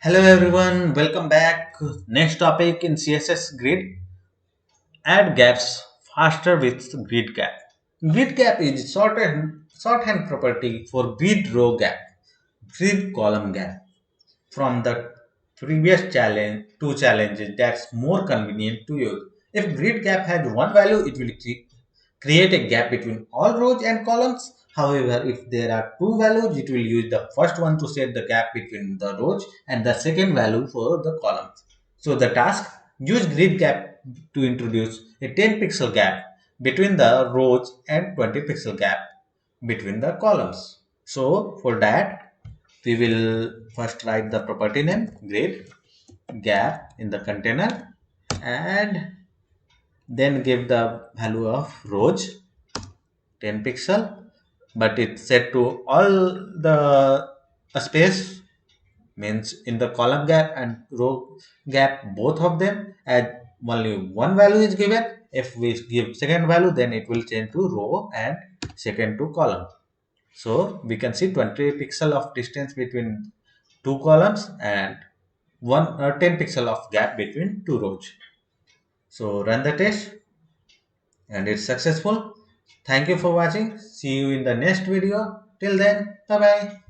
Hello everyone, welcome back. Next topic in CSS grid, add gaps faster with grid gap. Grid gap is shorthand property for grid row gap, grid column gap. From the previous two challenges that's more convenient to use. If grid gap has one value, it will create a gap between all rows and columns. However, if there are two values, it will use the first one to set the gap between the rows and the second value for the columns. So the task, use grid gap to introduce a 10 pixel gap between the rows and 20 pixel gap between the columns. So for that, we will first write the property name grid gap in the container and then give the value of rows 10 pixel, but it's set to all the space, means in the column gap and row gap, both of them, as only one value is given. If we give second value, then it will change to row and second to column. So we can see 20 pixel of distance between two columns and 10 pixel of gap between two rows. So run the test and it's successful. Thank you for watching. See you in the next video. Till then, bye bye.